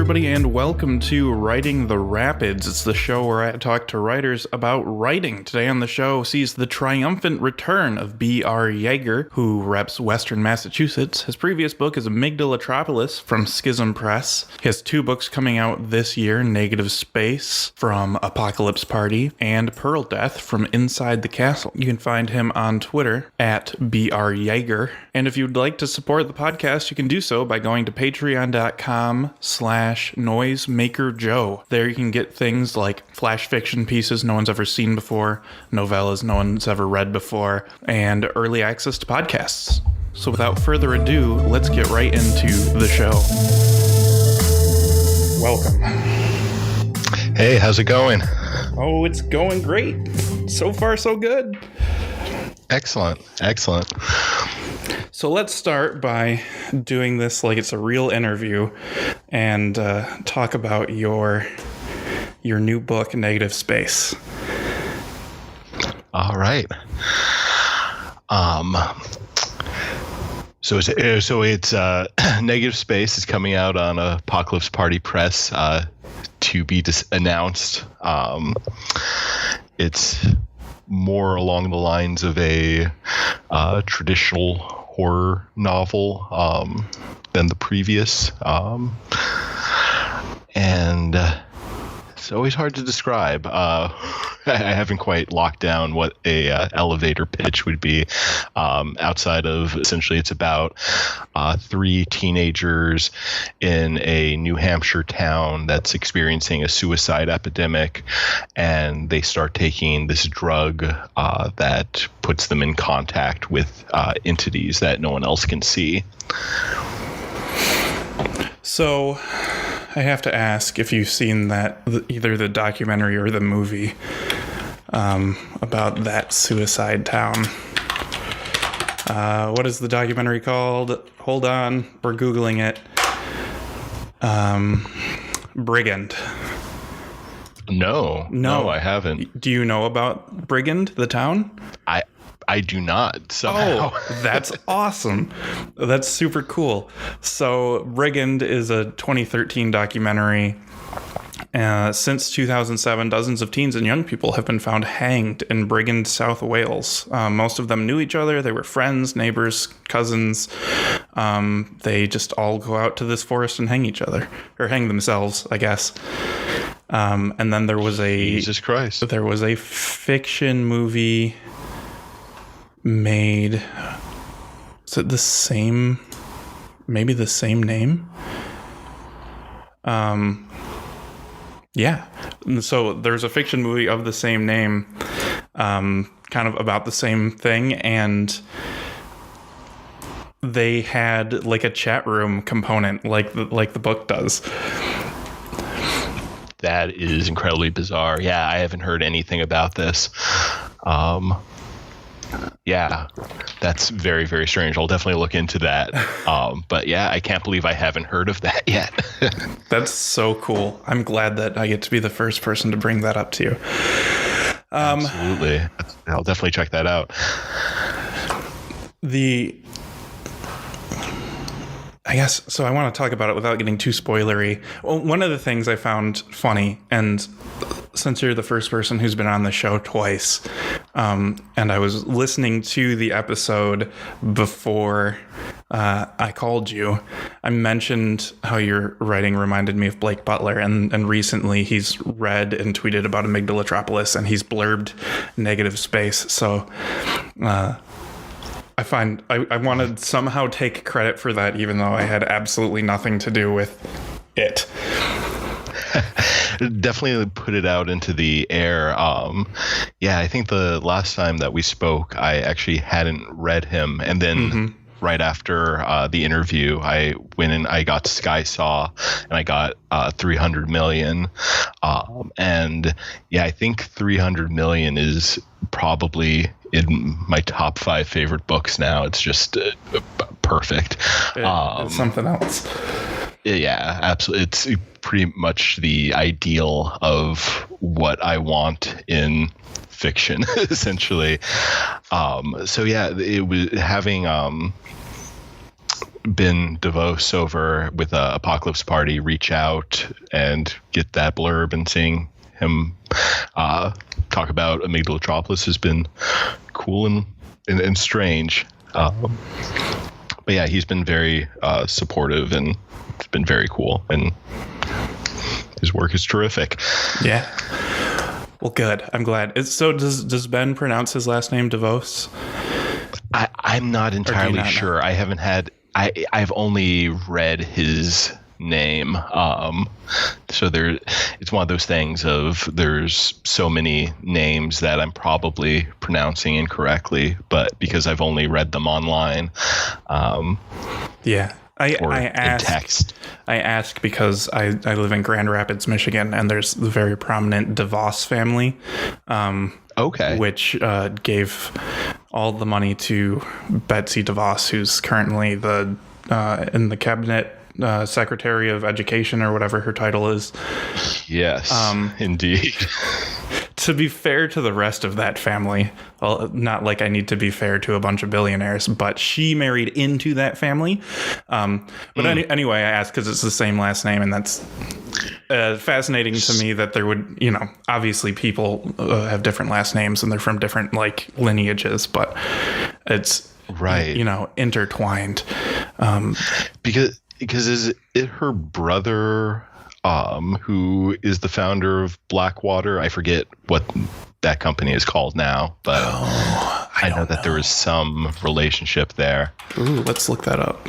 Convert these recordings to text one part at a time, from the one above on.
everybody, and welcome to Writing the Rapids. It's the show where I talk to writers about writing. Today on the show sees the triumphant return of B.R. Yeager, who reps Western Massachusetts. His previous book is Amygdalatropolis from Schism Press. He has two books coming out this year, Negative Space from Apocalypse Party and Pearl Death from Inside the Castle. You can find him on Twitter at B.R. Yeager. And if you'd like to support the podcast, you can do so by going to patreon.com/noisemakerjoe. There you can get things like flash fiction pieces no one's ever seen before, novellas no one's ever read before, and early access to podcasts. So without further ado, let's get right into the show. Welcome. Hey, how's it going? Oh, it's going great. So far, so good. Excellent. So let's start by doing this like it's a real interview and talk about your new book, Negative Space. All right. So it's Negative Space is coming out on Apocalypse Party Press to be announced. It's more along the lines of a traditional horror novel than the previous, and it's always hard to describe. I haven't quite locked down what a elevator pitch would be, outside of essentially it's about three teenagers in a New Hampshire town that's experiencing a suicide epidemic, and they start taking this drug that puts them in contact with entities that no one else can see. So I have to ask if you've seen that, either the documentary or the movie about that suicide town. What is the documentary called? Hold on, we're Googling it. Brigand. No, I haven't. Do you know about Brigand, the town? I do not, somehow. Oh, that's awesome. That's super cool. So Brigand is a 2013 documentary. Since 2007, dozens of teens and young people have been found hanged in Brigand, South Wales. Most of them knew each other. They were friends, neighbors, cousins. They just all go out to this forest and hang each other, or hang themselves, I guess. And then there was Jesus Christ. There was a fiction movie made. Is it the same? Maybe the same name? Yeah. So there's a fiction movie of the same name, kind of about the same thing, and they had like a chat room component, like the book does. That is incredibly bizarre. Yeah, I haven't heard anything about this. Yeah, that's very, very strange. I'll definitely look into that. But yeah, I can't believe I haven't heard of that yet. That's so cool. I'm glad that I get to be the first person to bring that up to you. Absolutely. I'll definitely check that out. I guess, so I want to talk about it without getting too spoilery. Well, one of the things I found funny, and since you're the first person who's been on the show twice, and I was listening to the episode before I called you, I mentioned how your writing reminded me of Blake Butler, and recently he's read and tweeted about Amygdalatropolis, and he's blurbed Negative Space, so I find I want to somehow take credit for that, even though I had absolutely nothing to do with it. Definitely put it out into the air. Yeah, I think the last time that we spoke, I actually hadn't read him, and then right after the interview, I went and I got Sky Saw, and I got 300 Million. And yeah, I think 300 Million is probably in my top 5 favorite books now. It's just perfect. It's something else. Yeah, absolutely. It's pretty much the ideal of what I want in fiction, essentially. So yeah, it was having Ben DeVos over with Apocalypse Party reach out and get that blurb, and seeing him talk about Amygdalatropolis has been cool and strange. But yeah, he's been very supportive, and it's been very cool, and his work is terrific. Yeah. Well, good. I'm glad. So does Ben pronounce his last name DeVos? I'm not entirely sure. I haven't had. I've only read his name. So it's one of those things of there's so many names that I'm probably pronouncing incorrectly, but because I've only read them online. Yeah. I asked, in text. I ask because I live in Grand Rapids, Michigan, and there's the very prominent DeVos family. Okay. Which gave all the money to Betsy DeVos, who's currently in the cabinet secretary of education, or whatever her title is. Yes, indeed. To be fair to the rest of that family, well, not like I need to be fair to a bunch of billionaires, but she married into that family. Anyway, I asked because it's the same last name, and that's fascinating to me that there would, obviously people have different last names and they're from different lineages, but it's right, intertwined. Because is it her brother who is the founder of Blackwater? I forget what that company is called now, but I know that there is some relationship there. Ooh, let's look that up.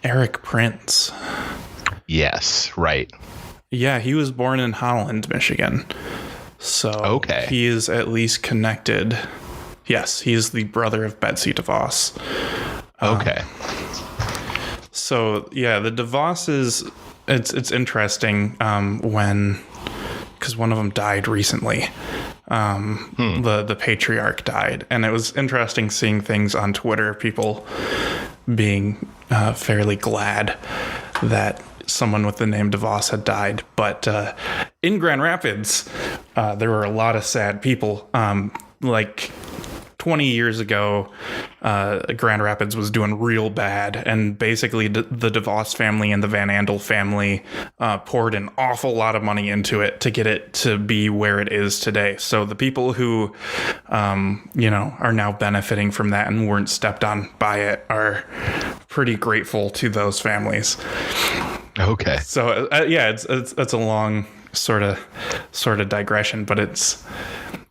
Eric Prince. Yes, right. Yeah, he was born in Holland, Michigan. So okay. He is at least connected. Yes, he is the brother of Betsy DeVos. Okay. So yeah, the DeVosses, it's interesting because one of them died recently. The patriarch died, and it was interesting seeing things on Twitter, people being fairly glad that someone with the name DeVos had died. But in Grand Rapids, there were a lot of sad people. 20 years ago, Grand Rapids was doing real bad, and basically the DeVos family and the Van Andel family poured an awful lot of money into it to get it to be where it is today. So the people who, are now benefiting from that and weren't stepped on by it are pretty grateful to those families. Okay. So it's a long sort of digression, but it's,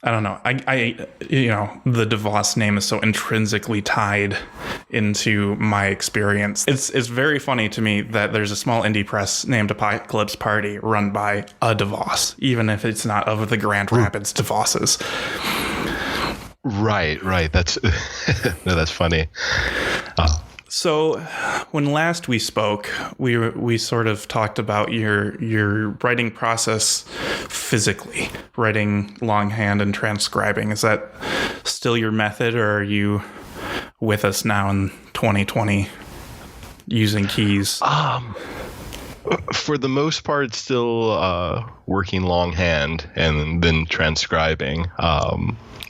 I don't know. The DeVos name is so intrinsically tied into my experience. It's very funny to me that there's a small indie press named Apocalypse Party run by a DeVos, even if it's not of the Grand Rapids DeVosses. Right. That's no, that's funny. So when last we spoke, we sort of talked about your writing process physically, writing longhand and transcribing. Is that still your method, or are you with us now in 2020 using keys? For the most part, still working longhand and then transcribing.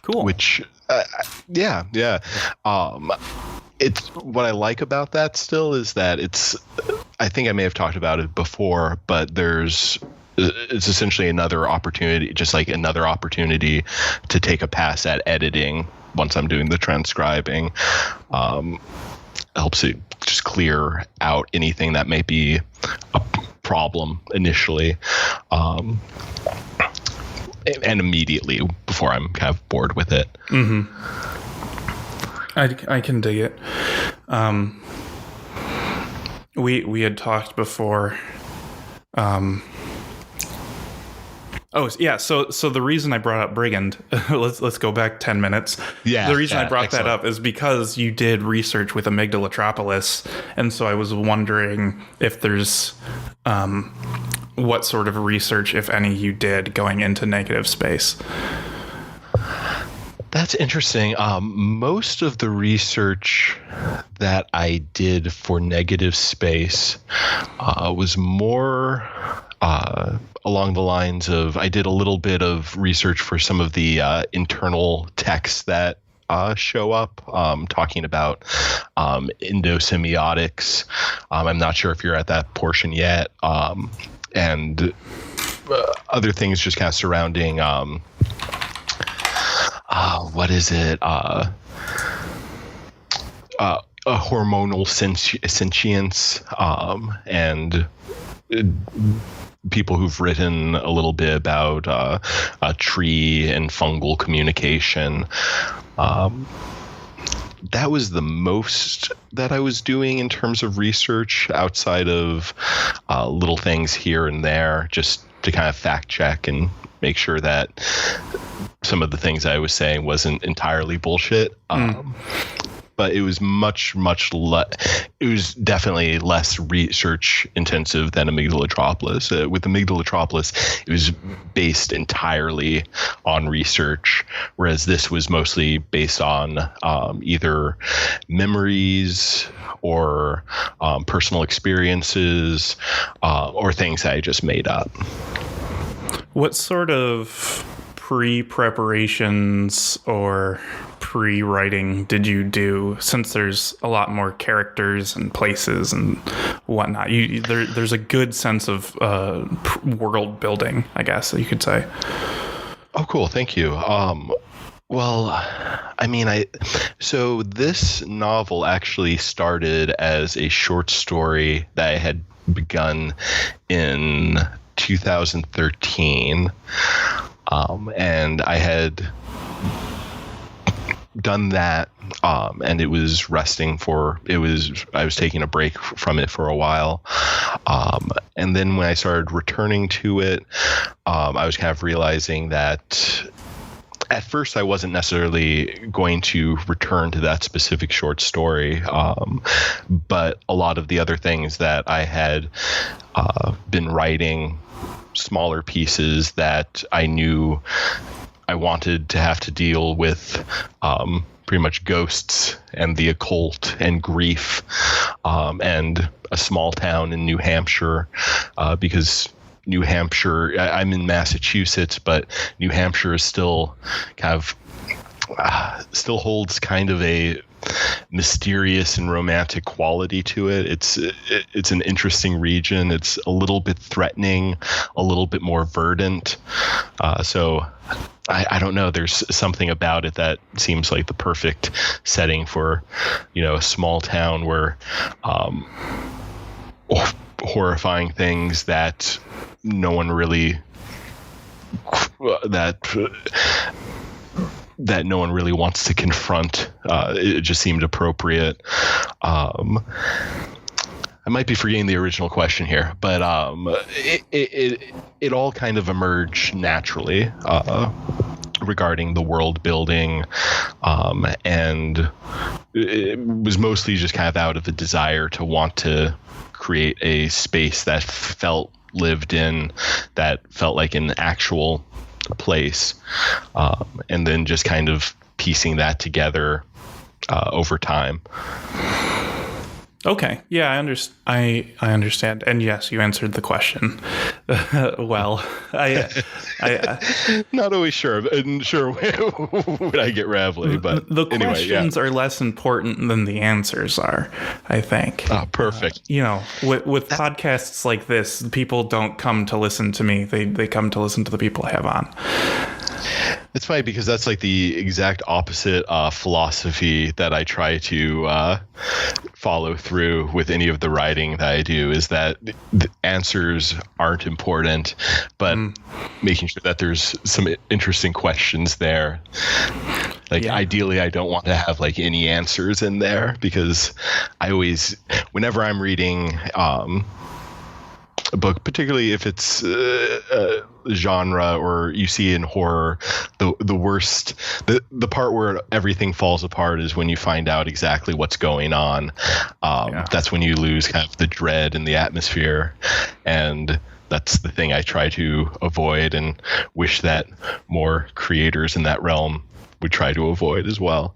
Cool. Which, yeah. It's what I like about that still is that I think I may have talked about it before, but it's essentially another opportunity, just like another opportunity to take a pass at editing once I'm doing the transcribing. Helps it just clear out anything that may be a problem initially. And immediately before I'm kind of bored with it. Mm-hmm. I can dig it. We had talked before. So the reason I brought up Brigand, let's go back 10 minutes. Yeah. The reason I brought that up is because you did research with Amygdalatropolis, and so I was wondering if there's what sort of research, if any, you did going into negative space. That's interesting. Most of the research that I did for negative space was more along the lines of, I did a little bit of research for some of the internal texts that show up, talking about endosemiotics. I'm not sure if you're at that portion yet. And other things just kind of surrounding, what is it? A hormonal sentience, and people who've written a little bit about tree and fungal communication. That was the most that I was doing in terms of research, outside of little things here and there, just to kind of fact check and make sure that some of the things I was saying wasn't entirely bullshit. But it was it was definitely less research intensive than Amygdalatropolis. With Amygdalatropolis, it was based entirely on research, whereas this was mostly based on either memories or personal experiences, or things that I just made up. What sort of pre-preparations or pre-writing did you do, since there's a lot more characters and places and whatnot? There's a good sense of world building, I guess you could say. Oh, cool. Thank you. Well, I mean, so this novel actually started as a short story that I had begun in 2013. And I had done that, and it was I was taking a break from it for a while. And then when I started returning to it, I was kind of realizing that at first I wasn't necessarily going to return to that specific short story, but a lot of the other things that I had been writing, smaller pieces that I knew I wanted to have to deal with, pretty much ghosts and the occult and grief, and a small town in New Hampshire, because New Hampshire, I'm in Massachusetts, but New Hampshire is still kind of still holds kind of a mysterious and romantic quality to it. It's an interesting region. It's a little bit threatening, a little bit more verdant. So I don't know. There's something about it that seems like the perfect setting for, a small town where horrifying things that no one really that no one really wants to confront. It just seemed appropriate. I might be forgetting the original question here, but it all kind of emerged naturally regarding the world building, and it was mostly just kind of out of a desire to want to create a space that felt lived in, that felt like an actual place, and then just kind of piecing that together over time. Okay. Yeah, I understand. And yes, you answered the question. Well, I not always sure when I get rambling, but the questions are less important than the answers are, I think. Oh, perfect. With podcasts like this, people don't come to listen to me. They come to listen to the people I have on. It's funny because that's like the exact opposite philosophy that I try to follow through with any of the writing that I do, is that the answers aren't important, but making sure that there's some interesting questions there. Ideally, I don't want to have like any answers in there, because I always, whenever I'm reading a book, particularly if it's genre, or you see in horror, the worst, the part where everything falls apart is when you find out exactly what's going on. That's when you lose kind of the dread and the atmosphere, and that's the thing I try to avoid, and wish that more creators in that realm would try to avoid as well.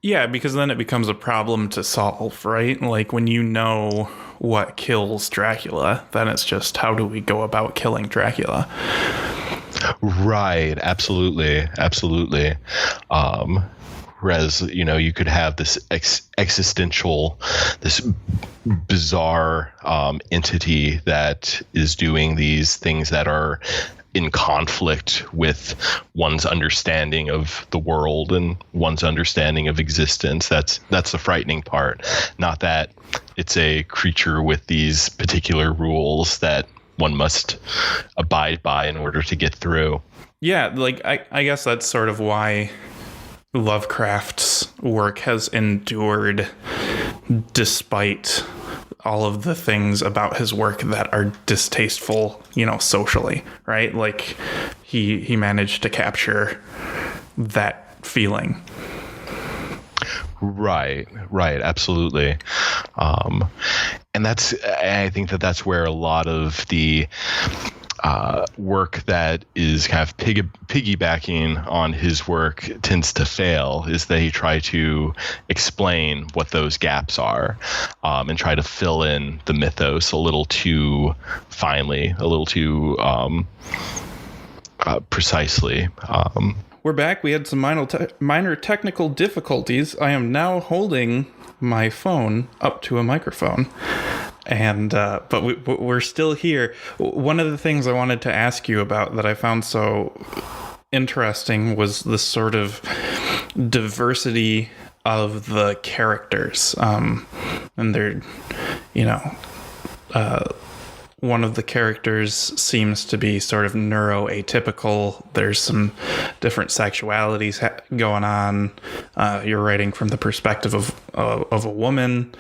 Yeah, because then it becomes a problem to solve, right? Like when you know what kills Dracula, then it's just, how do we go about killing Dracula? Right. Absolutely. Whereas, you could have this existential, this bizarre entity that is doing these things that are in conflict with one's understanding of the world and one's understanding of existence. That's the frightening part. Not that it's a creature with these particular rules that one must abide by in order to get through. Yeah, like I guess that's sort of why Lovecraft's work has endured despite all of the things about his work that are distasteful, socially, right? Like he managed to capture that feeling. Right, absolutely. And I think that's where a lot of the work that is kind of piggybacking on his work tends to fail, is they try to explain what those gaps are, and try to fill in the mythos a little too finely, a little too precisely. We're back. We had some minor technical difficulties. I am now holding my phone up to a microphone. And but we're still here. One of the things I wanted to ask you about that I found so interesting was the sort of diversity of the characters. And they're, one of the characters seems to be sort of neuroatypical. There's some different sexualities going on. You're writing from the perspective of a woman.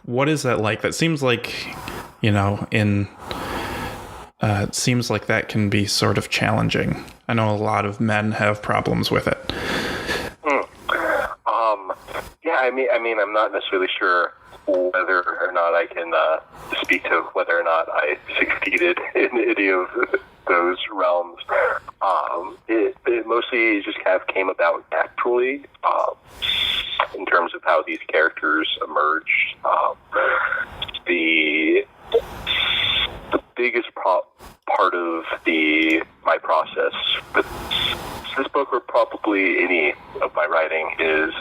What is that like? That seems like, it seems like that can be sort of challenging. I know a lot of men have problems with it. Yeah, I mean, I'm not necessarily sure whether or not I can speak to whether or not I succeeded in any of those realms. It mostly just kind of came about naturally, in terms of how these characters emerged. The biggest part of my process with this book, or probably any of my writing, is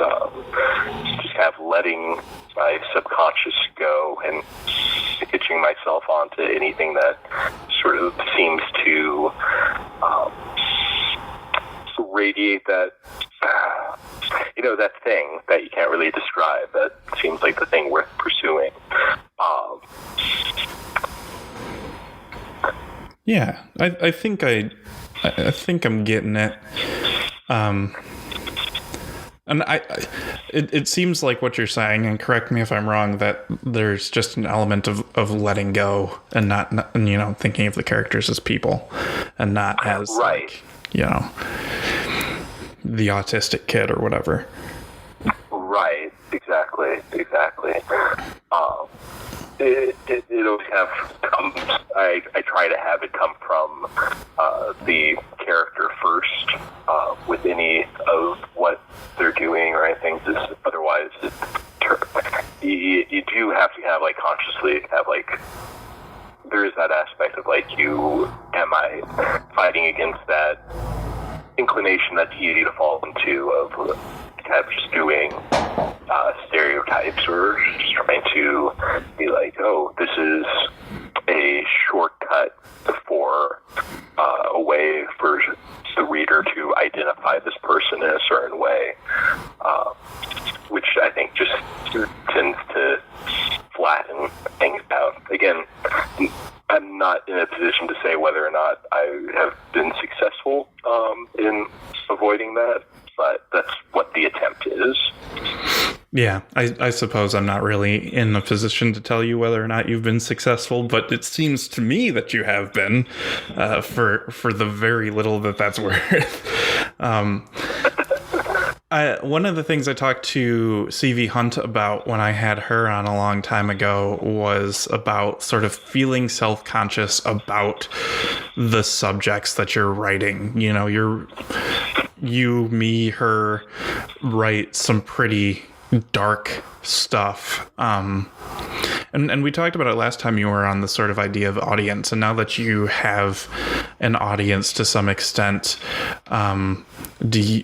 just kind of letting my subconscious go and hitching myself onto anything that sort of seems to radiate that, that thing that you can't really describe, that seems like the thing worth pursuing. Yeah, I think I'm getting it. And it seems like what you're saying, and correct me if I'm wrong, that there's just an element of letting go and not thinking of the characters as people and not as right. The autistic kid or whatever. Right. Exactly. It always kind of comes. I try to have it come from the character first, with any of what they're doing or anything. Just otherwise, you do have to kind of consciously have there is that aspect of am I fighting against that inclination that's easy to fall into of kind of just doing stereotypes, or just trying to be this is a shortcut for a way for the reader to identify this person in a certain way, which I think just tends to flatten things out. Again, I'm not in a position to say whether or not I have been successful in avoiding that, but that's what the attempt is. Yeah, I suppose I'm not really in a position to tell you whether or not you've been successful, but it seems to me that you have been, for the very little that's worth. One of the things I talked to C.V. Hunt about when I had her on a long time ago was about sort of feeling self-conscious about the subjects that you're writing. You, me, her write some pretty dark stuff. And we talked about it last time you were on, the sort of idea of audience, and now that you have an audience to some extent, do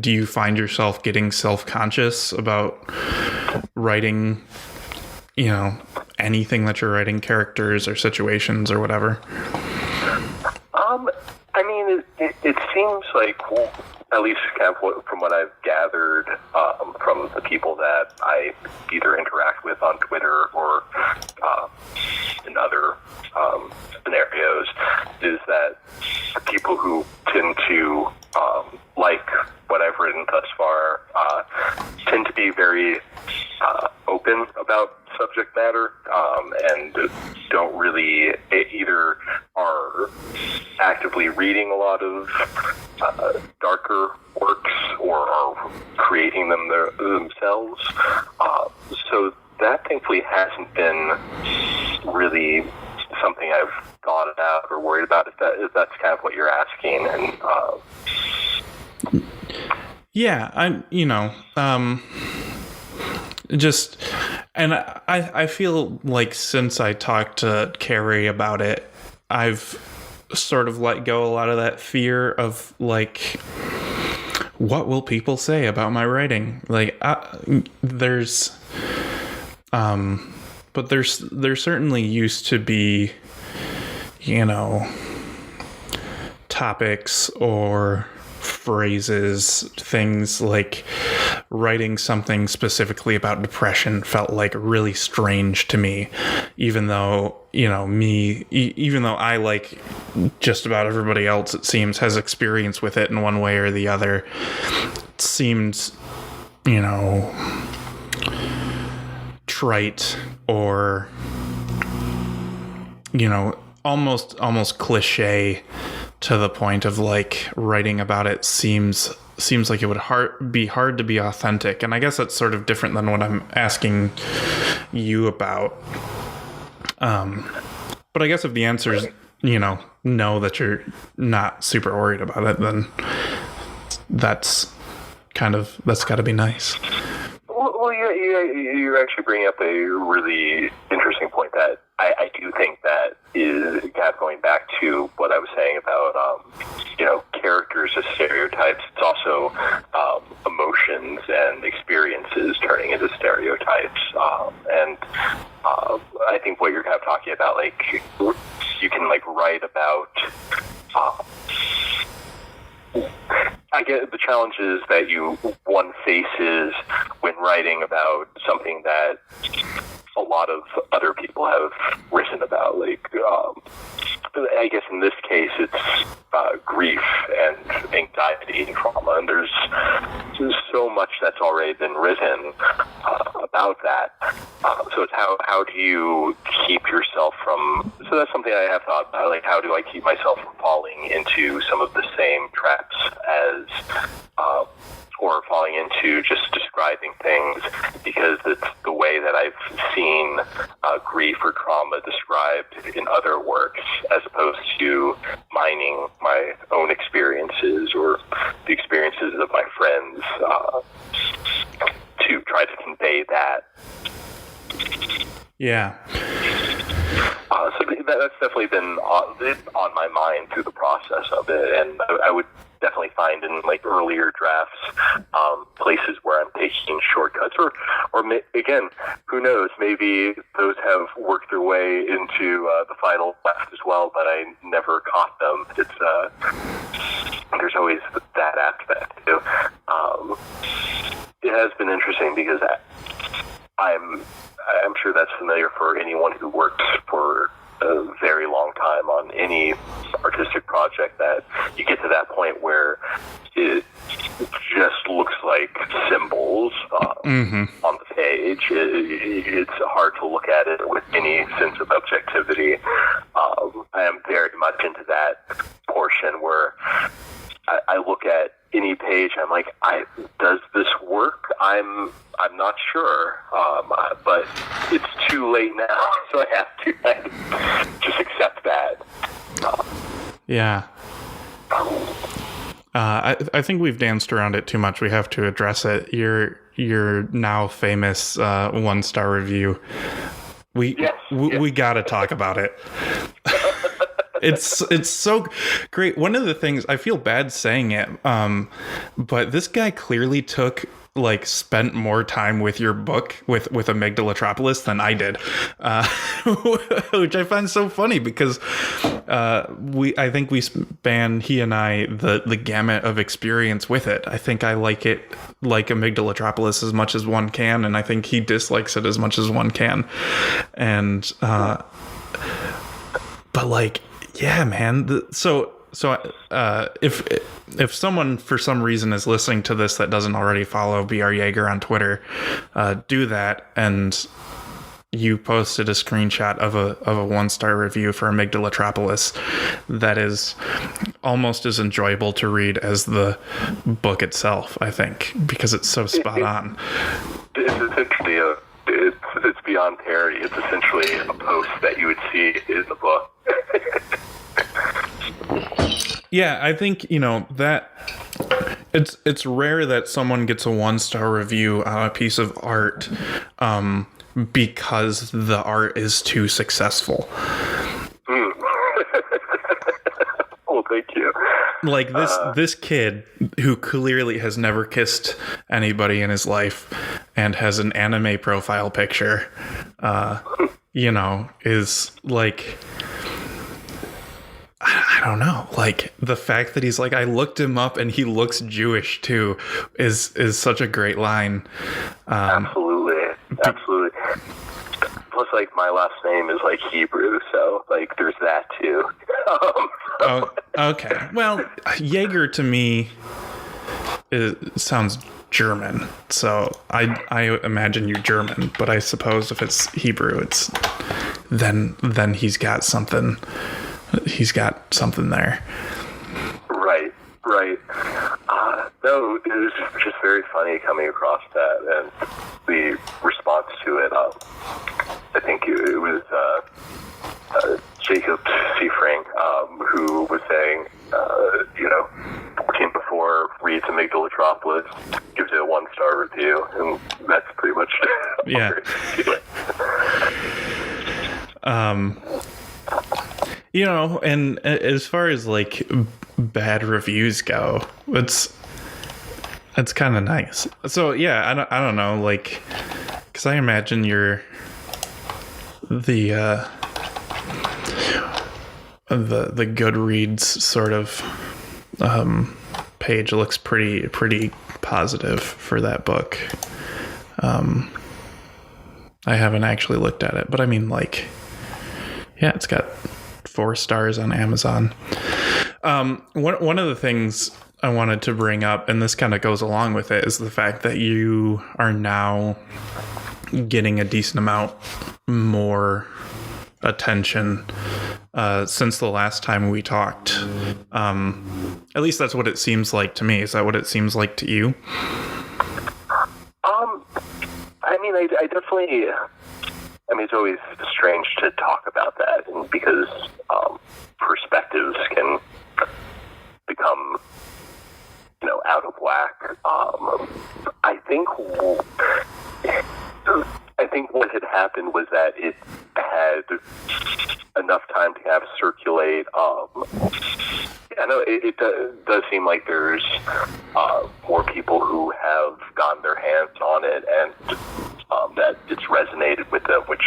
you find yourself getting self-conscious about writing, anything that you're writing, characters or situations or whatever? I mean, it seems like, at least kind of from what I've gathered from the people that I either interact with on Twitter or in other scenarios, is that people who tend to like what I've written thus far tend to be very open about subject matter and don't really either are actively reading a lot of darker works or are creating them themselves. So that thankfully hasn't been really something I've thought about or worried about, if that's kind of what you're asking. And yeah, I feel like since I talked to Carrie about it, I've sort of let go a lot of that fear of like, what will people say about my writing? Like, there certainly used to be, topics or phrases, things like writing something specifically about depression felt like really strange to me, even though, even though I, like just about everybody else, it seems, has experience with it in one way or the other. It seemed, trite or, almost cliche, to the point of like writing about it seems like it would be hard to be authentic. And I guess that's sort of different than what I'm asking you about. But I guess if the answer is, no, that you're not super worried about it, then that's got to be nice. Well, you actually bring up a really interesting point that I do think that is kind of going back to what I was saying about, characters as stereotypes. It's also emotions and experiences turning into stereotypes. And I think what you're kind of talking about, like, you can, like, write about... I get the challenges that one faces when writing about something that a lot of other people have written about. Like, I guess in this case, it's grief and anxiety and trauma, and there's so much that's already been written about that. So it's how do you keep yourself from... So that's something I have thought about, like, how do I keep myself from falling into some of the same traps as... or falling into just describing things, because it's the way that I've seen grief or trauma described in other works, as opposed to mining my own experiences or the experiences of my friends to try to convey that. Yeah. So that's definitely been on my mind through the process of it, and I would definitely find in like earlier drafts places where I'm taking shortcuts, or again, who knows, maybe those have worked their way into the final draft as well, but I never caught them. It's there's always that aspect too. It has been interesting because I'm sure that's familiar for anyone who works for a very long time on any artistic project, that you get to that point where it just looks like symbols on the page. It's hard to look at it with any sense of objectivity. I am very much into that portion where I look at any page, I'm like, does this work? I'm not sure, but it's too late now, so I have to just accept that. Yeah. I think we've danced around it too much. We have to address it. Your now famous 1-star review. We got to talk about it. It's so great. One of the things, I feel bad saying it, but this guy clearly spent more time with your book with Amygdalatropolis than I did, which I find so funny because I think we span, he and I, the gamut of experience with it. I think I like it, like Amygdalatropolis, as much as one can, and I think he dislikes it as much as one can. And but like, yeah, man. So if someone for some reason is listening to this that doesn't already follow BR Yeager on Twitter, do that. And you posted a screenshot of a 1-star review for Amygdalatropolis that is almost as enjoyable to read as the book itself, I think, because it's so spot on. It's essentially it's beyond parody. It's essentially a post that you would see in the book. Yeah, I think, that it's rare that someone gets a 1-star review on a piece of art because the art is too successful. Well, thank you. Like this kid who clearly has never kissed anybody in his life and has an anime profile picture, is like, I don't know, like the fact that he's like, I looked him up and he looks Jewish too is such a great line. Absolutely. Plus, like, my last name is like Hebrew, so like there's that too. Oh, okay. Well, Yeager to me sounds German, so I imagine you're German, but I suppose if it's Hebrew, it's then he's got something. He's got something there. Right. No, it was just very funny coming across that, and the response to it. I think it was Jacob Seafrank who was saying, 14 before reads Amygdalatropolis, gives it a 1-star review, and that's pretty much yeah. And as far as like bad reviews go, it's kind of nice. So yeah, I don't know, like, because I imagine the Goodreads sort of page looks pretty positive for that book. I haven't actually looked at it, but I mean, like, yeah, it's got 4 stars on Amazon. One of the things I wanted to bring up, and this kind of goes along with it, is the fact that you are now getting a decent amount more attention since the last time we talked. At least that's what it seems like to me. Is that what it seems like to you? I mean, I definitely... I mean, it's always strange to talk about that, and because perspectives can become, out of whack. I think what had happened was that it had enough time to have circulate. I know it does seem like there's more people who have gotten their hands on it, and that it's resonated with them, which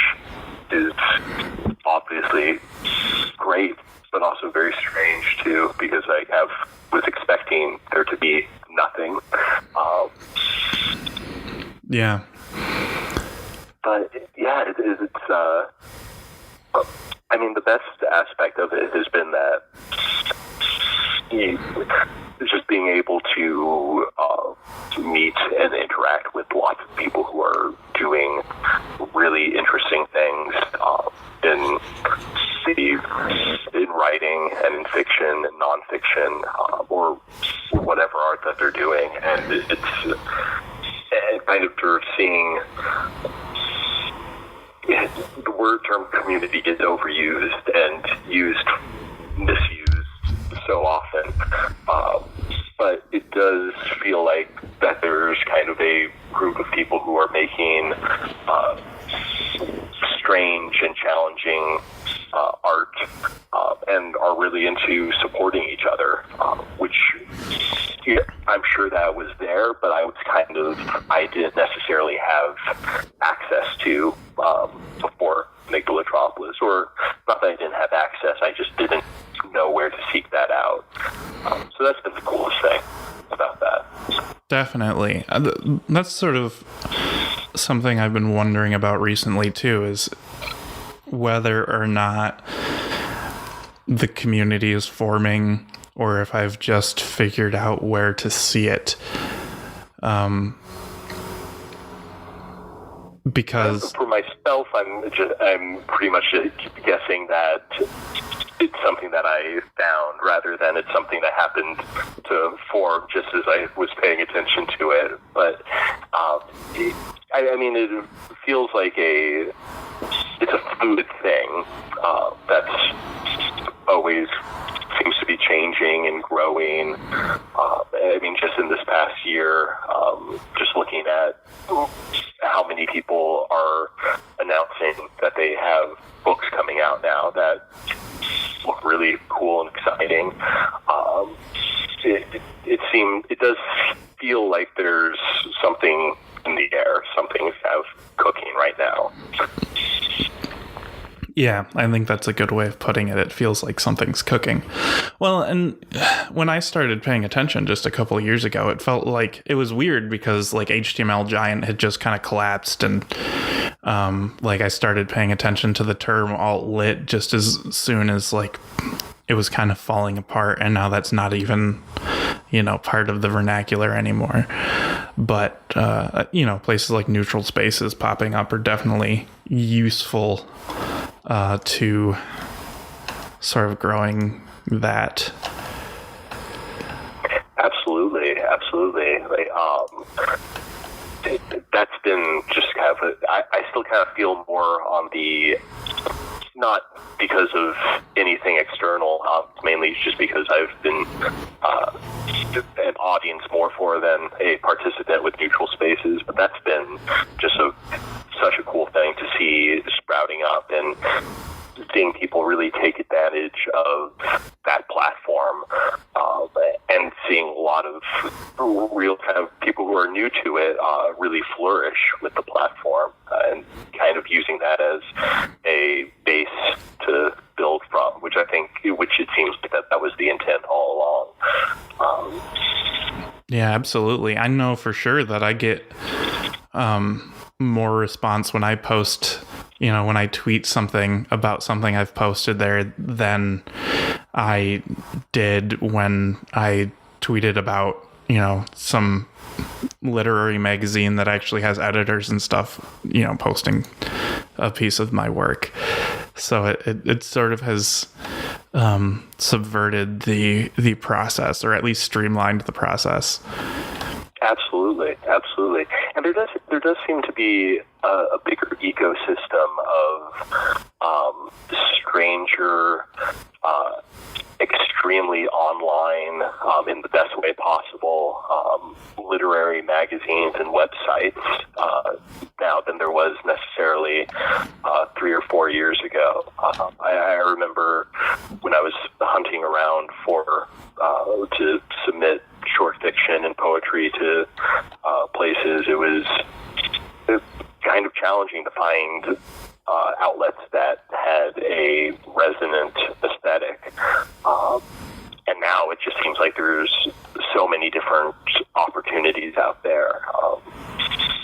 is obviously great, but also very strange too, because I was expecting there to be nothing. Yeah. But yeah, it's I mean, the best aspect of it has been that just being able to meet and interact with lots of people who are doing really interesting things in writing and in fiction and nonfiction, or whatever art that they're doing, and it's kind of seeing the word term community gets overused and misused so often. feel like that there's kind of a group of people who are making strange and challenging art and are really into supporting each other, which I'm sure that was there, but I didn't necessarily have access to before Amygdalatropolis, or not that I didn't have access, I just didn't know where to seek that out. So that's been the coolest thing about that. Definitely. That's sort of something I've been wondering about recently too, is whether or not the community is forming or if I've just figured out where to see it. Because for myself, I'm pretty much guessing that it's something that I found rather than it's something that happened to form just as I was paying attention to it. But I mean, it feels like it's a fluid thing that's always seems to be changing and growing. I mean, just in this past year, just looking at how many people are announcing that they have books coming out now that look really cool and exciting. It does feel like there's something in the air, something's kind of cooking right now. yeah, I think that's a good way of putting it. It feels like something's cooking. Well, and when I started paying attention just a couple of years ago, it felt like it was weird because like HTML Giant had just kind of collapsed, and like I started paying attention to the term alt-lit just as soon as like it was kind of falling apart, and now that's not even, part of the vernacular anymore. But, places like neutral spaces popping up are definitely useful to sort of growing that. Absolutely. That's been just kind of I still kind of feel more on the, not because of anything external, mainly just because I've been an audience more for than a participant with neutral spaces, but that's been just such a cool thing to see sprouting up and seeing people really take advantage of that platform, and seeing a lot of real kind of people who are new to it really flourish with the platform, and kind of using that as a base to build from, which it seems like that was the intent all along. Yeah, absolutely. I know for sure that I get more response when I post, when I tweet something about something I've posted there than I did when I tweeted about, some literary magazine that actually has editors and stuff, posting a piece of my work. So it sort of has subverted the process, or at least streamlined the process. Absolutely. And there does seem to be a bigger ecosystem of stranger, extremely online, in the best way possible, literary magazines and websites now than there was necessarily 3 or 4 years ago. I remember when I was hunting around to submit short fiction and poetry to places, it was kind of challenging to find outlets that had a resonant aesthetic. And now it just seems like there's so many different opportunities out there.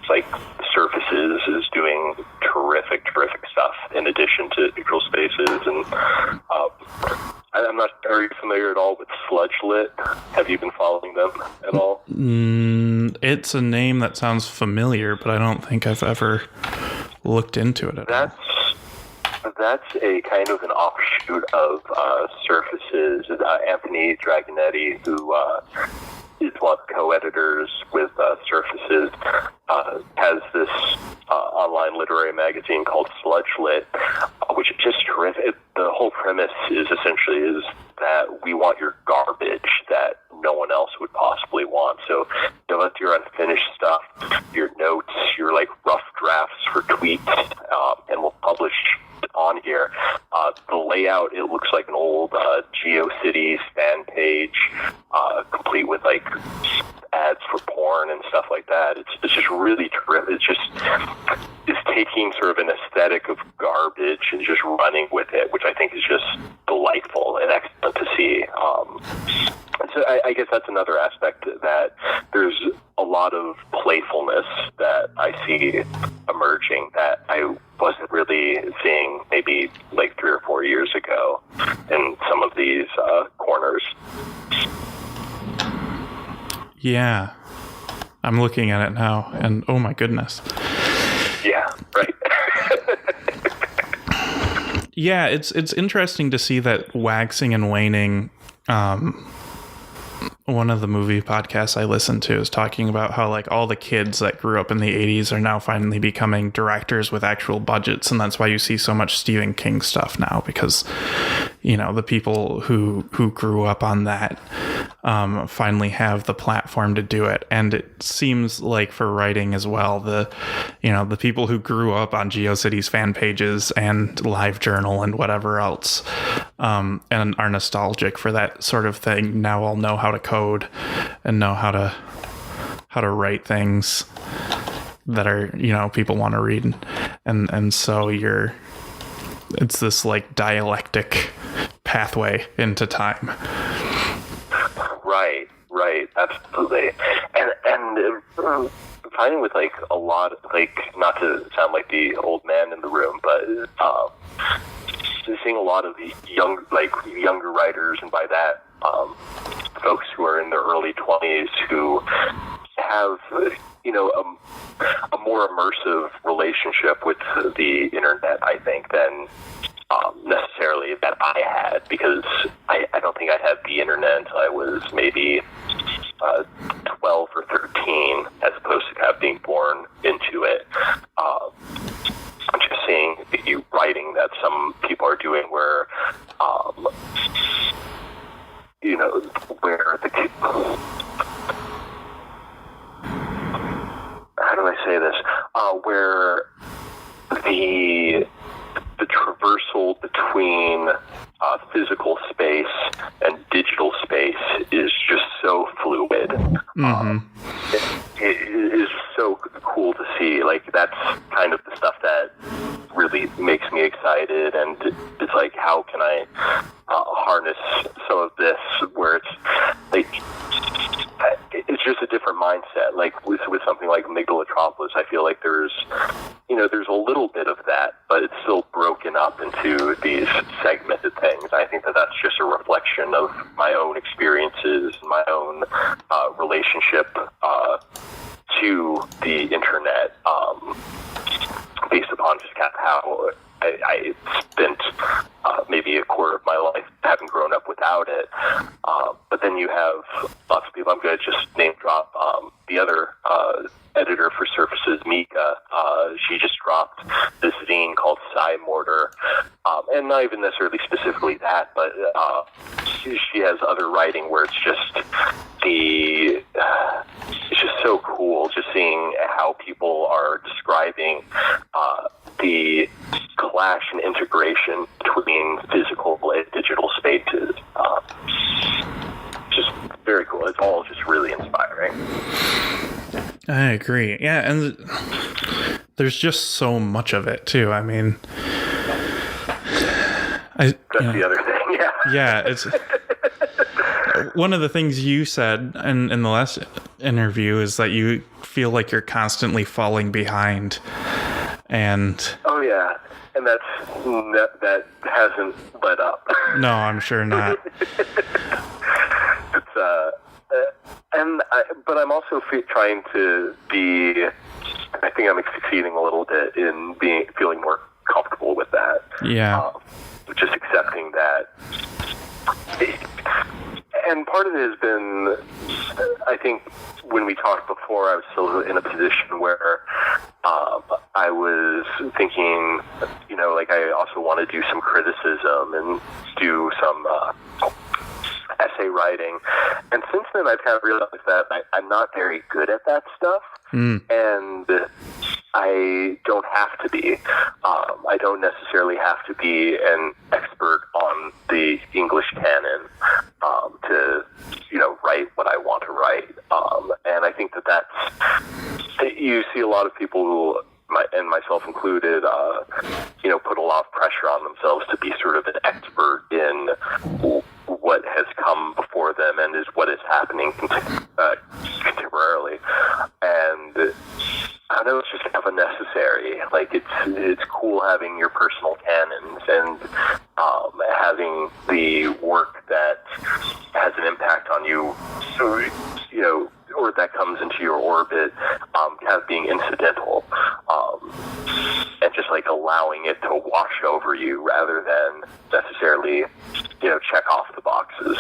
Like Surfaces is doing terrific stuff in addition to neutral spaces. And I'm not very familiar at all with Sludge Lit. Have you been following them at all? It's a name that sounds familiar, but I don't think I've ever looked into it at all. That's a kind of an offshoot of Surfaces. Anthony Dragonetti, who is one of the co-editors with Surfaces, has this online literary magazine called Sludge Lit, which is just terrific. The whole premise is essentially that we want your garbage that no one else would possibly want. So you have your unfinished stuff, your notes, your like rough drafts for tweets, and we'll publish on here. The layout, it looks like an old GeoCities fan page, complete with like ads for porn and stuff like that. It's just really terrific. It's taking sort of an aesthetic of garbage and just running with it, which I think is just delightful and excellent to see. So I guess that's another aspect, that there's a lot of playfulness that I see emerging that I wasn't really seeing maybe like 3 or 4 years ago in some of these corners. Yeah. I'm looking at it now, and oh my goodness. Yeah, right. Yeah, it's interesting to see that waxing and waning. One of the movie podcasts I listen to is talking about how like all the kids that grew up in the 80s are now finally becoming directors with actual budgets, and that's why you see so much Stephen King stuff now, because the people who grew up on that finally have the platform to do it. And it seems like for writing as well, the people who grew up on GeoCities fan pages and LiveJournal and whatever else, and are nostalgic for that sort of thing, now all know how to code and know how to write things that are people want to read, and so it's this like dialectic pathway into time. Right, absolutely. And finding with like a lot, like, not to sound like the old man in the room, but seeing a lot of the younger writers, and by that folks who are in their early 20s who have a more immersive relationship with the internet, I think, than necessarily that I had, because I don't think I had the internet until I was maybe 12 or 13, as opposed to kind of being born into it. Just seeing the writing that some people are doing where where the how do I say this? Where the traversal between physical space and digital space is just so fluid. Mm-hmm. It is so cool to see. Like, that's kind of the stuff that really makes me excited, and it's like, how can I harness some of this where it's like, it's just a different mindset. Like with something like Amygdalatropolis, I feel like there's a little bit of that, but it's still broken up into these segmented things. I think that that's just a reflection of my own experiences, my own relationship to the internet, based upon just kind of how I spent maybe a quarter of my life having grown up without it. But then you have lots of people. I'm going to just name drop the other editor for Surfaces, Mika. She just dropped this zine called Psy Mortar, and not even necessarily specifically that, but she has other writing where it's just so cool, just seeing how people are describing the clash and integration between physical and digital spaces. Just very cool. It's all just really inspiring. I agree. Yeah, and there's just so much of it too. I mean, that's the other thing. Yeah. Yeah, it's one of the things you said in the last interview is that you feel like you're constantly falling behind. And oh yeah, and that hasn't let up. No, I'm sure not. It's but I'm also trying to be. I think I'm succeeding a little bit in feeling more comfortable with that. Yeah. Just accepting that. And part of it has been, I think, when we talked before, I was still in a position where I was thinking, like, I also want to do some criticism and do some essay writing. And since then, I've kind of realized that I'm not very good at that stuff, and I don't have to be. I don't necessarily have to be an expert on the English canon to, write what I want to write. And I think that's, you see a lot of people who, and myself included, put a lot of pressure on themselves to be sort of an expert in what has come before them and is what is happening contemporarily. And I know it's just kind of unnecessary. Like, it's cool having your personal canons and having the work that has an impact on you, or that comes into your orbit, kind of being incidental, and just like allowing it to wash over you rather than necessarily, check off the boxes.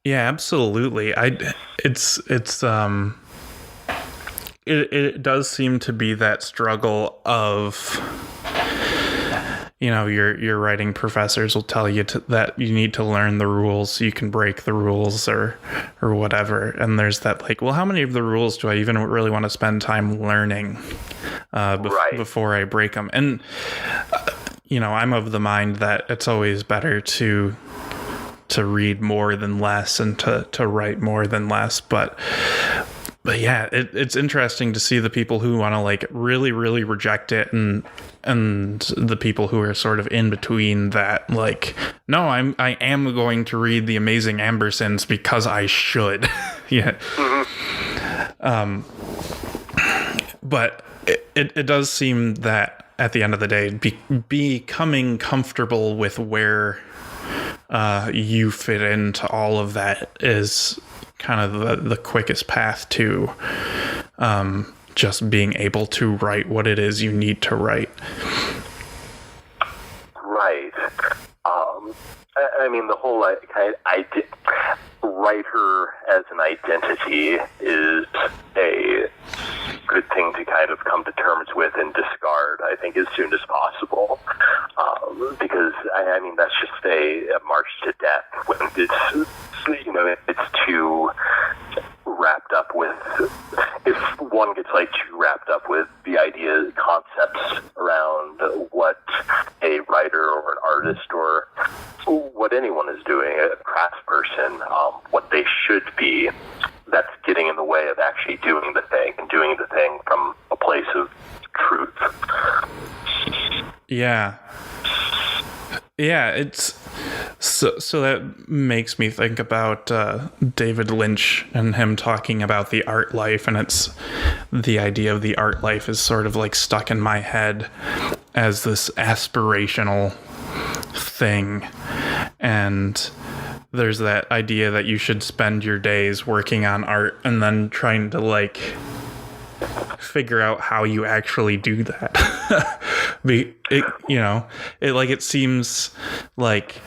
Yeah, absolutely. It does seem to be that struggle of, your writing professors will tell you that you need to learn the rules so you can break the rules or whatever. And there's that like, well, how many of the rules do I even really want to spend time learning before I break them? And, I'm of the mind that it's always better to read more than less and to write more than less. But yeah, it's interesting to see the people who want to like really, really reject it and the people who are sort of in between that, like, no, I am going to read The Amazing Ambersons because I should. Yeah. But it does seem that at the end of the day, becoming comfortable with where you fit into all of that is kind of the quickest path to just being able to write what it is you need to write. Right. I mean, the whole writer as an identity is a good thing to kind of come to terms with and discard, I think, as soon as possible. Because, I mean, that's just a march to death when it's too wrapped up with, if one gets too wrapped up with the idea, concepts around what a writer or an artist or what anyone is doing, a craftsperson, what they should be, that's getting in the way of actually doing the thing and doing the thing from a place of truth. Yeah, it's so that makes me think about David Lynch and him talking about the art life, and it's the idea of the art life is sort of like stuck in my head as this aspirational thing, and there's that idea that you should spend your days working on art and then trying to like figure out how you actually do that. It seems like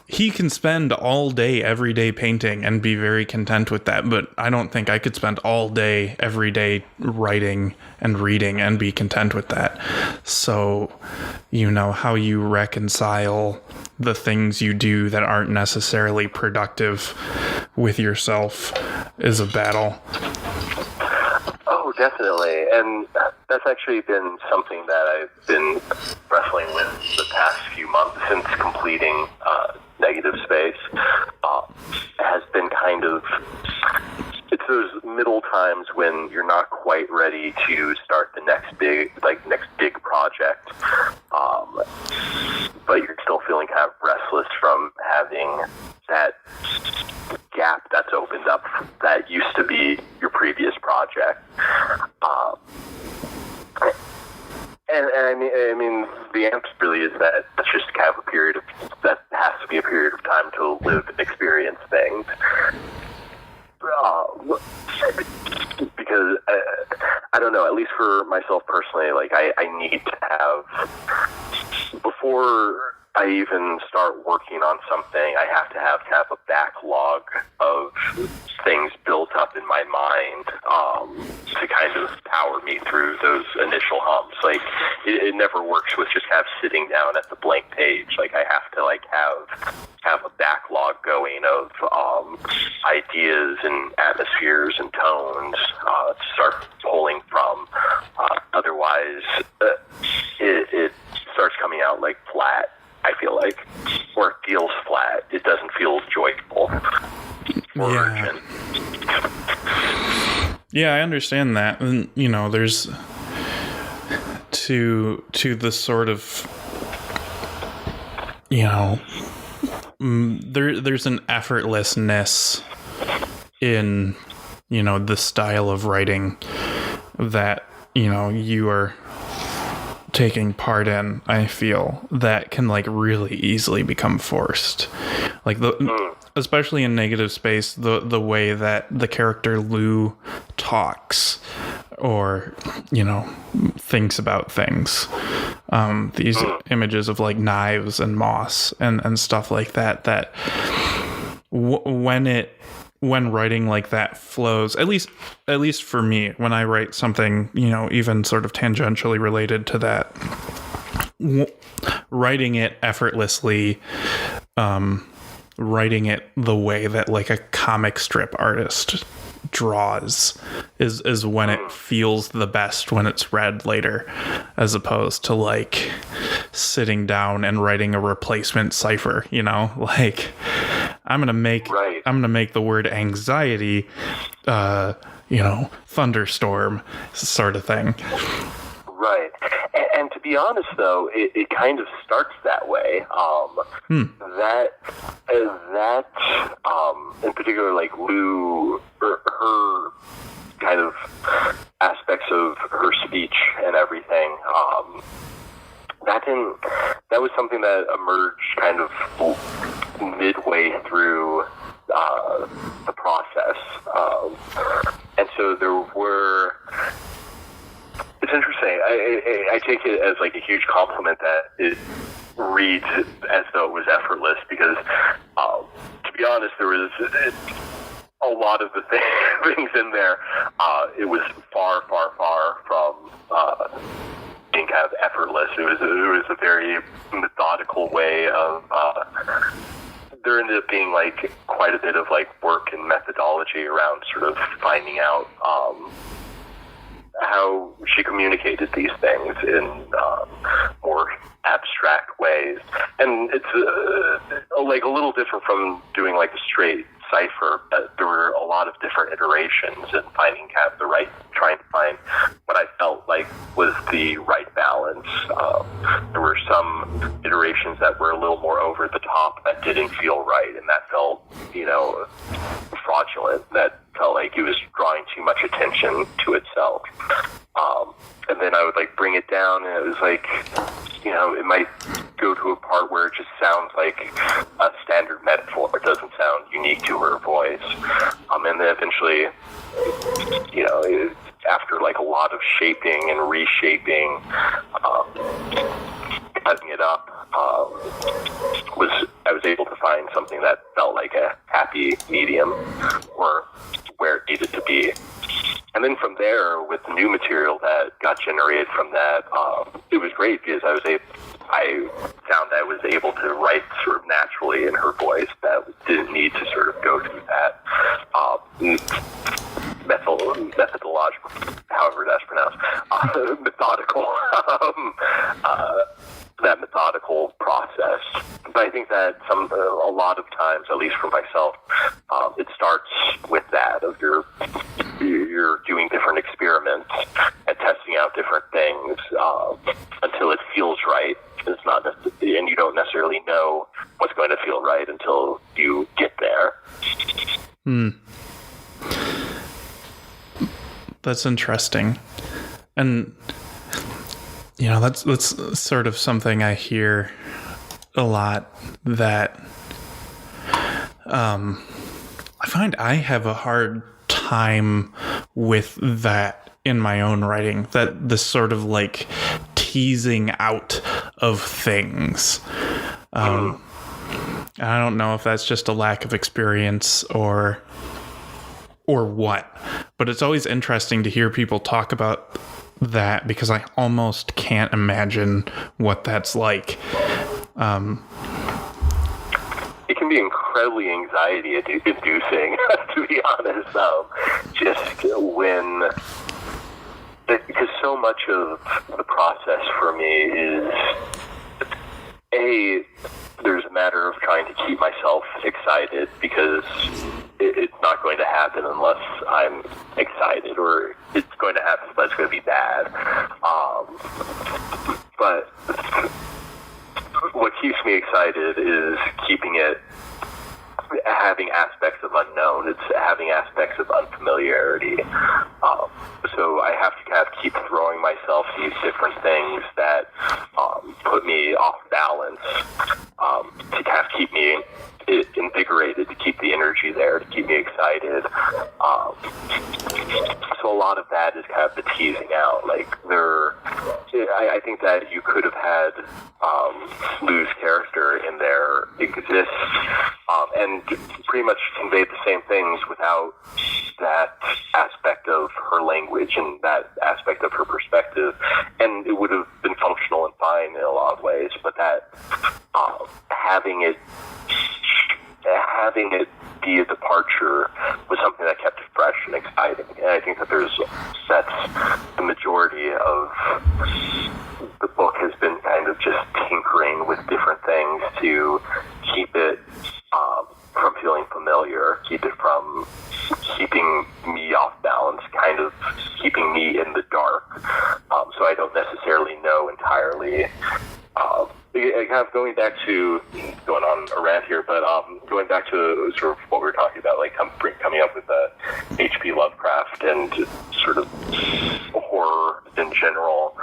he can spend all day every day painting and be very content with that, but I don't think I could spend all day every day writing and reading and be content with that. So how you reconcile the things you do that aren't necessarily productive with yourself is a battle. Oh, definitely. And that's actually been something that I've been wrestling with the past few months since completing Negative Space. Has been kind of, it's those middle times when you're not quite ready to start the next big project, but you're still feeling kind of restless from having that gap that's opened up that used to be your previous project. And I mean, the answer really is that it's just kind of that has to be a period of time to live and experience things. Because I don't know, at least for myself personally, like I need to have, before I even start working on something, I have to have kind of a backlog of things built up in my mind to kind of power me through those initial humps. Like, it never works with just sitting down at the blank page. Like, I have to have a backlog going of ideas and atmospheres and tones to start pulling from. Otherwise, it starts coming out like flat, I feel like, or it feels flat. It doesn't feel joyful or urgent. Yeah, I understand that. And, there's to the sort of, there's an effortlessness in, the style of writing that, you are taking part in, I feel, that can really easily become forced. Like especially in Negative Space, the way that the character Lou talks or, thinks about things. These images of knives and moss and stuff like that, when writing like that flows, at least for me, when I write something, even sort of tangentially related to that, writing it effortlessly, writing it the way that a comic strip artist draws is when it feels the best when it's read later, as opposed to sitting down and writing a replacement cipher. I'm gonna make the word anxiety thunderstorm sort of thing. Right. And to be honest, though, it kind of starts that way. That in particular, Lou, her kind of aspects of her speech and everything, that was something that emerged kind of midway through the process. And so there were... It's interesting. I take it as a huge compliment that it reads as though it was effortless, because to be honest, there was a lot of the things in there. It was far from being kind of effortless. It was a very methodical way of. There ended up being quite a bit of work and methodology around sort of finding out how she communicated these things in more abstract ways. And it's a little different from doing a straight cipher, but there were a lot of different iterations and trying to find what I felt was the right balance. There were some iterations that were a little more over the top that didn't feel right, and that felt, fraudulent. That felt like it was drawing too much attention to itself. And then I would bring it down, and it was it might go to a part where it just sounds like a standard metaphor. It doesn't sound unique to her voice. And then eventually, after a lot of shaping and reshaping, cutting it up, I was able to find something that felt like a happy medium, or where it needed to be. And then from there, with the new material that got generated from that, it was great because I found I was able to write sort of naturally in her voice, that didn't need to sort of go through that methodological, however that's pronounced, methodical, that methodical process. But I think that a lot of times, at least for myself, it starts with that, of you're doing different experiments and testing out different things until it feels right. It's not necessarily, and you don't necessarily know what's going to feel right until you get there. That's interesting. And that's sort of something I hear a lot, that I find I have a hard time with that in my own writing, that this sort of teasing out of things. I don't know if that's just a lack of experience or or what. But it's always interesting to hear people talk about that, because I almost can't imagine what that's like. It can be incredibly anxiety-inducing, to be honest. Just when, because so much of the process for me is, there's a matter of trying to keep myself excited, because it's not going to happen unless I'm excited, or it's going to happen, but it's going to be bad. But what keeps me excited is having aspects of unknown. It's having aspects of unfamiliarity. So I have to kind of keep throwing myself these different things that put me off balance, to kind of keep me invigorated, to keep the energy there, to keep me excited. So a lot of that is kind of the teasing out. Like, I think that you could have had Lou's character in there exist and pretty much conveyed the same things without that aspect of her language and that aspect of her perspective, and it would have been functional and fine in a lot of ways. But that having it be a departure was something that kept it fresh and exciting. And I think that that's the majority of the book has been kind of just tinkering with different things to keep it from feeling familiar, keep it from keeping me off balance, kind of keeping me in the dark, so I don't necessarily know entirely. Kind of going back to, going on a rant here, but going back to sort of what we were talking about, like coming up with H.P. Lovecraft and sort of horror in general.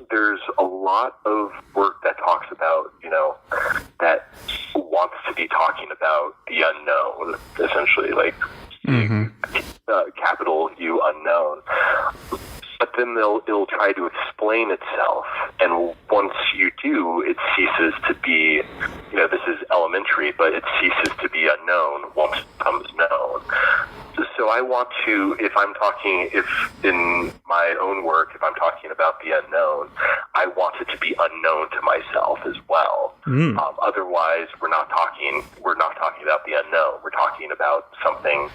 There's a lot of work that talks about, that wants to be talking about the unknown, essentially, like capital U unknown. But then it'll try to explain itself, and once you do, it ceases to be, this is elementary, but it ceases to be unknown once it becomes known. So I want to, if in my own work, if I'm talking about the unknown, I want it to be unknown to myself as well. Otherwise, we're not talking about the unknown. We're talking about something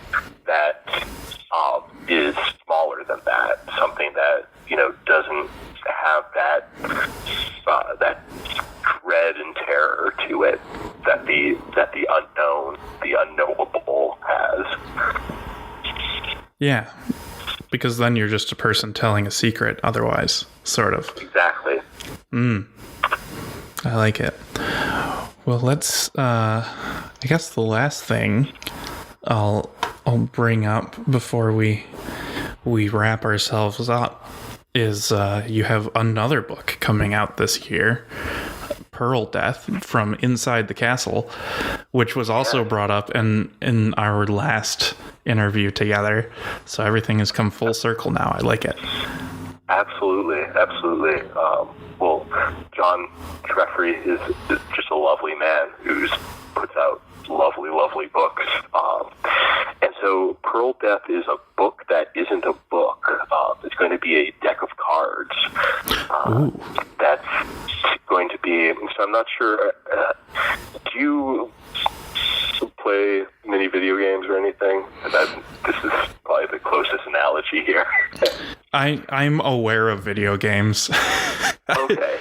that is smaller than that, something that doesn't have that dread and terror to it that the unknown, the unknowable has. Yeah, because then you're just a person telling a secret otherwise, sort of. Exactly. I like it. Well, let's, I guess the last thing I'll bring up before we wrap ourselves up is you have another book coming out this year, Pearl Death, from Inside the Castle, which was also brought up in our last interview together. So everything has come full circle now. I like it. Absolutely. Well, John Treffery is just a lovely man who puts out lovely books. And so Pearl Death is a book that isn't a book. It's going to be a deck of cards. That's going to be, so I'm not sure, do you play many video games or anything? This is probably the closest analogy here. I'm aware of video games. Okay.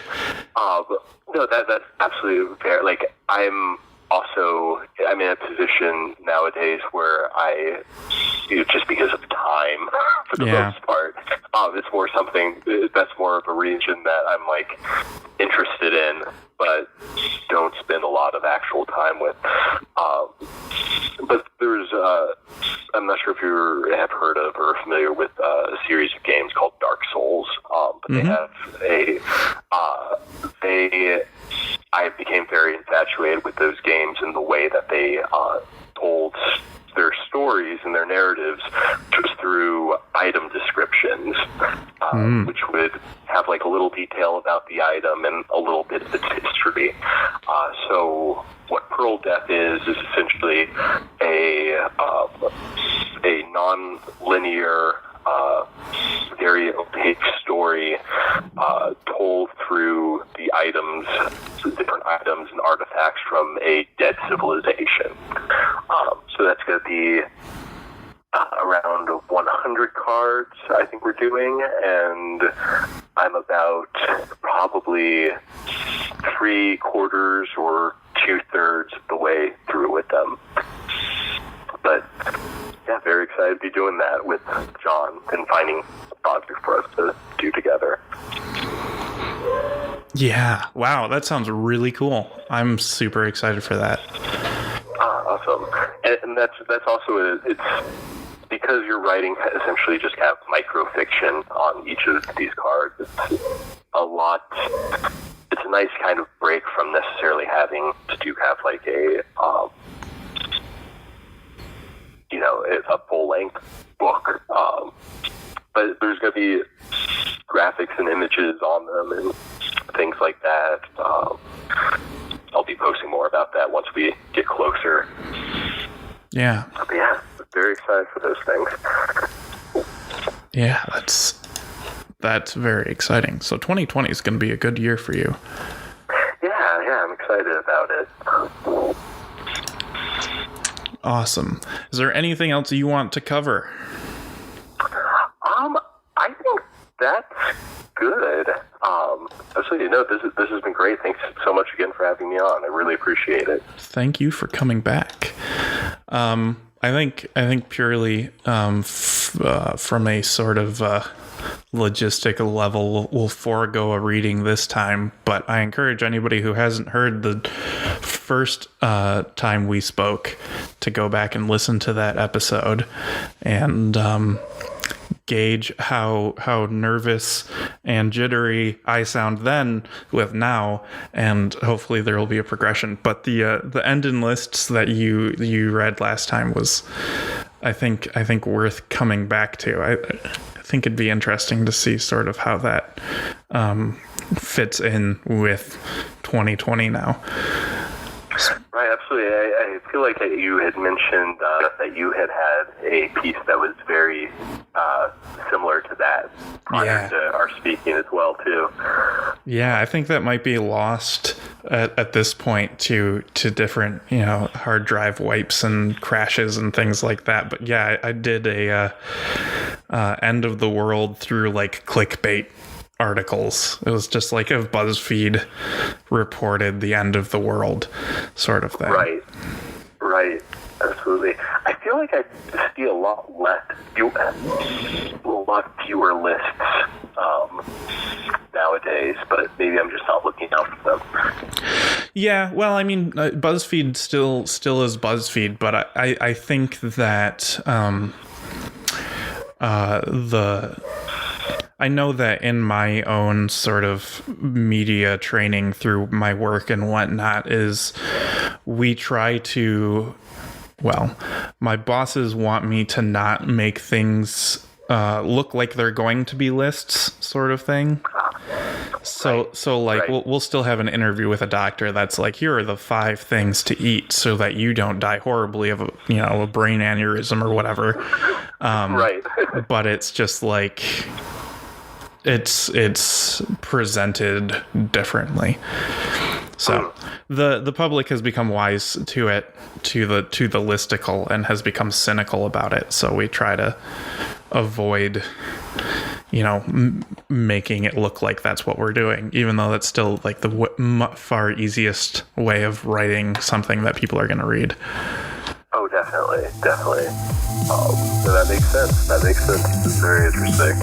No, that's absolutely fair. Like, I'm in a position nowadays where just because of time, for the most part, it's more something that's more of a region that I'm like interested in, but don't spend a lot of actual time with. But there's, I'm not sure if you have heard of or are familiar with a series of games called Dark Souls, but they have I became very infatuated with those games and the way that they told their stories and their narratives just through item descriptions, which would have like a little detail about the item and a little bit of its history. So what Pearl Death is essentially a non-linear, very opaque story told through the different items and artifacts from a dead civilization. So that's going to be around 100 cards, I think we're doing, and I'm about probably 3/4 or 2/3 of the way through with them. But yeah, very excited to be doing that with John and finding a project for us to do together. Yeah, wow, that sounds really cool. I'm super excited for that. Awesome. And that's also it's because you're writing essentially just have microfiction on each of these cards. It's a lot. It's a nice kind of break from necessarily having to have like a a full-length book. But there's going to be graphics and images on them and things like that. I'll be posting more about that once we get closer. Yeah. But yeah, very excited for those things. Yeah, that's very exciting. So 2020 is going to be a good year for you. Yeah, I'm excited about it. Awesome. Is there anything else you want to cover? I think that's good. Absolutely. No, this has been great. Thanks so much again for having me on. I really appreciate it. Thank you for coming back. I think purely from a sort of logistical level, we'll forego a reading this time, but I encourage anybody who hasn't heard the first time we spoke to go back and listen to that episode and gauge how nervous and jittery I sound then with now, and hopefully there will be a progression. But the end in lists that you read last time was, I think worth coming back to. I think it'd be interesting to see sort of how that fits in with 2020 now. Right, absolutely. I feel like you had mentioned that you had a piece that was very similar to that prior to our speaking as well, too. Yeah, I think that might be lost at this point to different, hard drive wipes and crashes and things like that. But yeah, I did a end of the world through like clickbait articles. It was just like if BuzzFeed reported the end of the world sort of thing. Right. Absolutely. I feel like I see a lot fewer lists nowadays, but maybe I'm just not looking out for them. Yeah, well, I mean, BuzzFeed still is BuzzFeed, but I think that I know that in my own sort of media training through my work and whatnot is we try to, well, my bosses want me to not make things look like they're going to be lists sort of thing. So like we'll still have an interview with a doctor that's like, here are the 5 things to eat so that you don't die horribly of a brain aneurysm or whatever. But it's just like it's presented differently. So the public has become wise to it, to the listicle, and has become cynical about it. So we try to avoid, making it look like that's what we're doing, even though that's still like the far easiest way of writing something that people are going to read. Oh, definitely. So that makes sense. It's very interesting.